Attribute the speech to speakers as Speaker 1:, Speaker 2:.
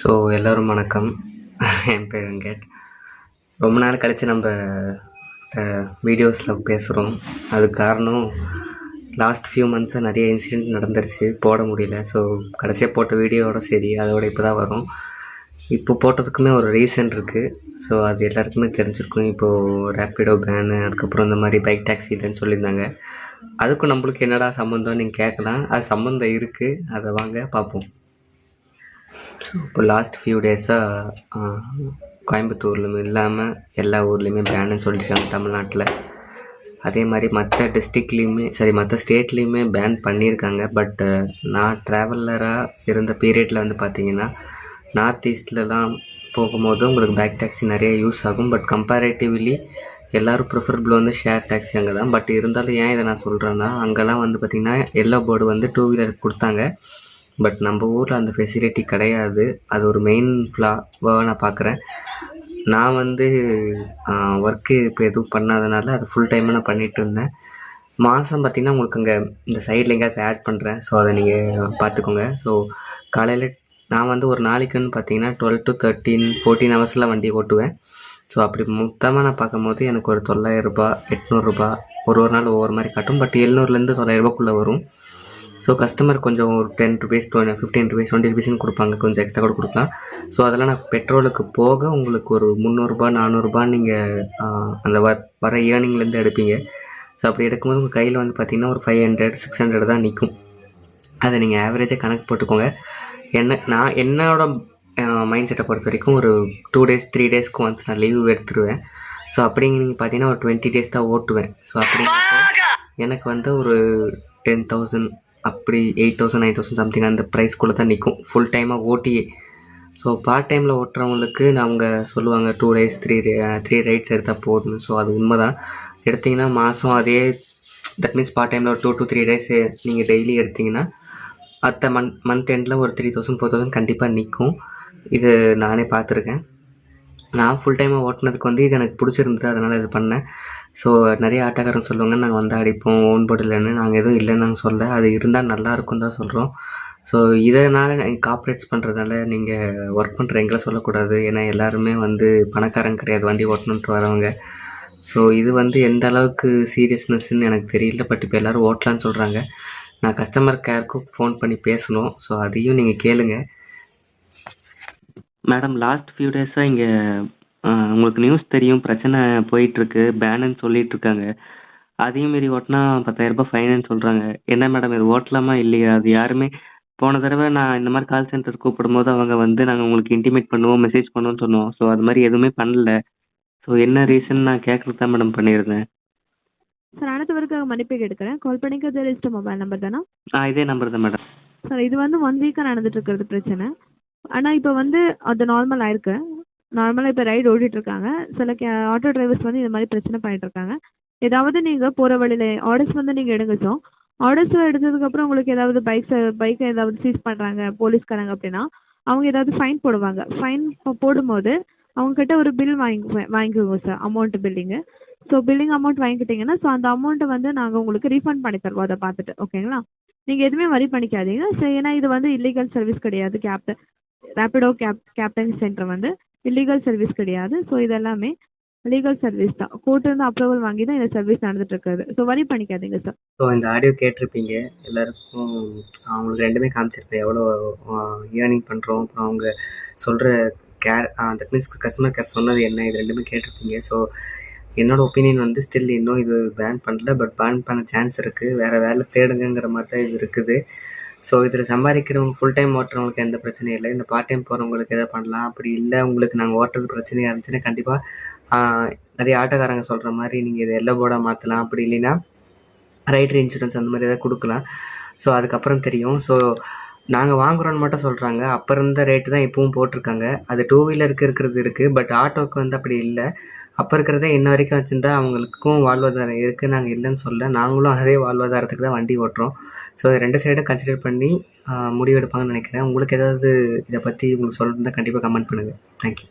Speaker 1: So எல்லோரும் வணக்கம். என் பேர் வெங்கட். ரொம்ப நாள் கழித்து நம்ம வீடியோஸில் பேசுகிறோம். அதுக்கு காரணம் லாஸ்ட் ஃபியூ மந்த்ஸாக நிறைய இன்சிடெண்ட் நடந்துருச்சு, போட முடியல. ஸோ கடைசியாக போட்ட வீடியோவோட சரி, அதோட இப்போ தான் வரும். இப்போ போட்டதுக்குமே ஒரு ரீசன் இருக்குது. ஸோ அது எல்லாருக்குமே தெரிஞ்சிருக்கும். இப்போது ரேப்பிடோ பேனு, அதுக்கப்புறம் இந்த மாதிரி பைக் டாக்ஸி இல்லைன்னு சொல்லியிருந்தாங்க. அதுக்கும் நம்மளுக்கு என்னடா சம்மந்தம் நீங்கள் கேட்கலாம். அது சம்மந்தம் இருக்குது, அதை வாங்க பார்ப்போம். இப்போ லாஸ்ட் ஃபியூ டேஸாக கோயம்புத்தூர்லையும் இல்லாமல் எல்லா ஊர்லேயுமே பேனுன்னு சொல்லியிருக்காங்க தமிழ்நாட்டில். அதே மாதிரி மற்ற டிஸ்ட்ரிக்ட்லேயுமே மற்ற ஸ்டேட்லேயுமே பேன் பண்ணியிருக்காங்க. பட் நான் ட்ராவலராக இருந்த பீரியடில் வந்து பார்த்திங்கன்னா நார்த் ஈஸ்ட்லலாம் போகும்போது உங்களுக்கு பைக் டாக்ஸி நிறைய யூஸ் ஆகும். பட் கம்பேரேட்டிவ்லி எல்லோரும் ப்ரிஃபரபிள் வந்து ஷேர் டாக்ஸி அங்கே தான். பட் இருந்தாலும் ஏன் இதை நான் சொல்கிறேன்னா, அங்கெல்லாம் வந்து பார்த்திங்கன்னா எல்லோ போர்டு வந்து 2 வீலர் கொடுத்தாங்க. பட் நம்ம ஊரில் அந்த ஃபெசிலிட்டி கிடையாது. அது ஒரு மெயின் ஃப்ளாவாக நான் பார்க்குறேன். நான் வந்து ஒர்க்கு இப்போ எதுவும் பண்ணாதனால அது ஃபுல் டைமாக நான் பண்ணிகிட்டு இருந்தேன். மாதம் பார்த்திங்கன்னா உங்களுக்கு அங்கே இந்த சைடில் எங்கேயாச்சும் ஆட் பண்ணுறேன். ஸோ அதை நீங்கள் பார்த்துக்கோங்க. ஸோ காலையில் நான் வந்து ஒரு நாளைக்குன்னு பார்த்தீங்கன்னா 12 to 13, 14 ஹவர்ஸில் வண்டி ஓட்டுவேன். ஸோ அப்படி மொத்தமாக நான் பார்க்கும்போது எனக்கு ஒரு 900 ரூபா, 800 ரூபா ஒரு நாள் ஒவ்வொரு மாதிரி காட்டும். பட் 700லேருந்து 900 ரூபாக்குள்ளே வரும். ஸோ கஸ்டமர் கொஞ்சம் ஒரு 10 rupees, 15 rupees, 20 rupeesன்னு கொடுப்பாங்க. கொஞ்சம் எக்ஸ்ட்ரா கூட கொடுக்கலாம். ஸோ அதெல்லாம் நான் பெட்ரோலுக்கு போக உங்களுக்கு ஒரு 300 ரூபா, 400 ரூபா நீங்கள் அந்த வர ஏர்னிங்லேருந்து எடுப்பீங்க. ஸோ அப்படி எடுக்கும்போது உங்கள் கையில் வந்து பார்த்திங்கன்னா ஒரு 500, 600 தான் நிற்கும். அதை நீங்கள் ஆவரேஜாக கணக்கு போட்டுக்கோங்க. என்னோட மைண்ட் செட்டை பொறுத்த வரைக்கும் ஒரு 2 days, 3 daysக்கு ஒன்ஸ் நான் லீவ் எடுத்துருவேன். ஸோ அப்படிங்க நீங்கள் பார்த்தீங்கன்னா ஒரு 20 days தான் ஓட்டுவேன். ஸோ அப்படிங்கிறப்போ எனக்கு வந்து ஒரு 10,000 அப்படி 8,000, 9,000 சம்திங் அந்த ப்ரைஸ்க்குள்ளே தான் நிற்கும் ஃபுல் டைமாக ஓட்டியே. ஸோ பார்ட் டைமில் ஓட்டுறவங்களுக்கு அவங்க சொல்லுவாங்க 2 days, 3 ரைட்ஸ் எடுத்தால் போதும். ஸோ அது உண்மை தான். எடுத்திங்கன்னா மாதம் அதே, தட் மீன்ஸ் பார்ட் டைமில் ஒரு 2 to 3 days நீங்கள் டெய்லி எடுத்திங்கன்னா அடுத்த மந்த் எண்டில் ஒரு 3,000, 4,000 கண்டிப்பாக நிற்கும். இது நானே பார்த்துருக்கேன். நான் ஃபுல் டைமாக ஓட்டினதுக்கு வந்து இது எனக்கு பிடிச்சிருந்தது, அதனால் இது பண்ணேன். ஸோ நிறைய ஆட்டோக்காரங்க சொல்லுவாங்க நாங்கள் வந்து அடிப்போம் ஓன் போர்டு இல்லைன்னு. நாங்கள் எதுவும் இல்லைன்னு நாங்கள் சொல்ல, அது இருந்தால் நல்லாயிருக்கும் தான் சொல்கிறோம். ஸோ இதனால் கார்ப்பரேட்ஸ் பண்ணுறதால நீங்கள் ஒர்க் பண்ணுற எங்களை சொல்லக்கூடாது. ஏன்னா எல்லாருமே வந்து பணக்காரங்க கிடையாது, வண்டி ஓட்டணுன்ட்டு வரவங்க. ஸோ இது வந்து எந்த அளவுக்கு சீரியஸ்னஸ்ன்னு எனக்கு தெரியல. பட் இப்போ எல்லோரும் ஓட்டலான்னு சொல்கிறாங்க. நான் கஸ்டமர் கேருக்கு ஃபோன் பண்ணி பேசணும். ஸோ அதையும் நீங்கள் கேளுங்க. மேடம், லாஸ்ட் ஃபியூ டேஸாக இங்கே உங்களுக்கு நியூஸ் தெரியும், பிரச்சனை போயிட்டுருக்கு, பேனுன்னு சொல்லிகிட்ருக்காங்க. அதையும் மீறி ஓட்டினா 10,000 ரூபாய் ஃபைனுன்னு சொல்கிறாங்க. என்ன மேடம் இது ஓட்டலாமா இல்லையா? அது யாருமே போன தடவை நான் இந்த மாதிரி கால் சென்டர் கூப்பிடும்போது அவங்க வந்து நாங்கள் உங்களுக்கு இன்டிமேட் பண்ணுவோம், மெசேஜ் பண்ணுவோம்னு சொன்னோம். ஸோ அது மாதிரி எதுவுமே பண்ணல. ஸோ என்ன ரீசன் நான் கேட்குறது தான் மேடம் பண்ணியிருந்தேன்.
Speaker 2: சார் அனைத்துவருக்காக மன்னிப்பு எடுக்கிறேன். கால் பண்ணிக்கிறது ரிஜிஸ்டர் மொபைல் நம்பர் தானா?
Speaker 1: இதே நம்பர் தான் மேடம்.
Speaker 2: சார் இது வந்து 1 வீக்காக நடந்துட்டு இருக்கிறது பிரச்சனை. ஆனால் இப்போ வந்து அது நார்மல் ஆயிருக்கு. நார்மலாக இப்போ ரைடு ஓடிட்டு இருக்காங்க. சில ஆட்டோ டிரைவர்ஸ் வந்து இந்த மாதிரி பிரச்சனை பண்ணிட்டு இருக்காங்க. ஏதாவது நீங்கள் போகிற வழியில் ஆர்டர்ஸ் வந்து நீங்கள் எடுங்க. ஸோ ஆர்டர்ஸ் எடுத்ததுக்கப்புறம் உங்களுக்கு ஏதாவது பைக்கை ஏதாவது சீஸ் பண்ணுறாங்க போலீஸ்காரங்க அப்படின்னா அவங்க ஏதாவது ஃபைன் போடுவாங்க. ஃபைன் போடும்போது அவங்கக்கிட்ட ஒரு பில் வாங்கிக்குவோங்க sir, amount billing. So billing amount வாங்கிக்கிட்டிங்கன்னா ஸோ அந்த அமௌண்ட்டை வந்து நாங்கள் உங்களுக்கு ரீஃபண்ட் பண்ணி தருவோம். அதை பார்த்துட்டு ஓகேங்களா? நீங்கள் எதுவுமே வரி பண்ணிக்காதீங்க. ஸோ ஏன்னா இது வந்து இல்லீகல் சர்வீஸ் கிடையாது. ரேப்பிடோ கேப்டன் சென்டர் வந்து இல்லீகல் சர்வீஸ் கிடையாது. ஸோ இதெல்லாமே லீகல் சர்வீஸ் தான். கோர்ட்லேருந்து அப்ரூவல் வாங்கி தான் இந்த சர்வீஸ் நடந்துட்டு இருக்காது. ஸோ வரி பண்ணிக்காதீங்க சார்.
Speaker 1: ஸோ இந்த ஆடியோ கேட்டிருப்பீங்க எல்லாருக்கும். அவங்களுக்கு ரெண்டுமே காமிச்சிருப்பேன், எவ்வளோ ஏர்னிங் பண்ணுறோம், அப்புறம் அவங்க சொல்கிற care, that means customer care சொன்னது என்ன, இது ரெண்டுமே கேட்டிருப்பீங்க. ஸோ என்னோடய ஒப்பீனியன் வந்து ஸ்டில் இன்னும் இது பேன் பண்ணல. பட் பேன் பண்ண சான்ஸ் இருக்குது. வேறு வேலை தேடுங்கிற மாதிரி தான் இது இருக்குது. ஸோ இதில் சம்பாதிக்கிறவங்க ஃபுல் டைம் ஓட்டுறவங்களுக்கு எந்த பிரச்சனையும் இல்லை. இந்த பார்ட் டைம் போகிறவங்களுக்கு எதாவது பண்ணலாம். அப்படி இல்லை உங்களுக்கு நாங்கள் ஓட்டுறது பிரச்சனையாக இருந்துச்சுன்னா கண்டிப்பாக நிறைய ஆட்டோக்காரங்க சொல்கிற மாதிரி நீங்கள் இதை எல்லோ போர்டாக மாற்றலாம். அப்படி இல்லைன்னா ரைடர் இன்சூரன்ஸ் அந்த மாதிரி எதாவது கொடுக்கலாம். ஸோ அதுக்கப்புறம் தெரியும். ஸோ நாங்கள் வாங்குகிறோன்னு மட்டும் சொல்கிறாங்க. அப்போ இருந்த ரேட்டு தான் இப்பவும் போட்டிருக்காங்க. அது 2 வீலருக்கு இருக்கிறது இருக்குது. பட் ஆட்டோவுக்கு வந்து அப்படி இல்லை. அப்போ இருக்கிறதே இன்ன வரைக்கும் வச்சுருந்தா அவங்களுக்கும் வாழ்வாதாரம் இருக்குது. நாங்கள் இல்லைன்னு சொல்ல, நாங்களும் அதே வாழ்வாதாரத்துக்கு தான் வண்டி ஓட்டுறோம். ஸோ 2 சைடும் கன்சிடர் பண்ணி முடிவெடுப்பாங்கன்னு நினைக்கிறேன். உங்களுக்கு ஏதாவது இதை பற்றி உங்களுக்கு சொல்லிருந்தால் கண்டிப்பாக கமெண்ட் பண்ணுங்கள். தேங்க்யூ.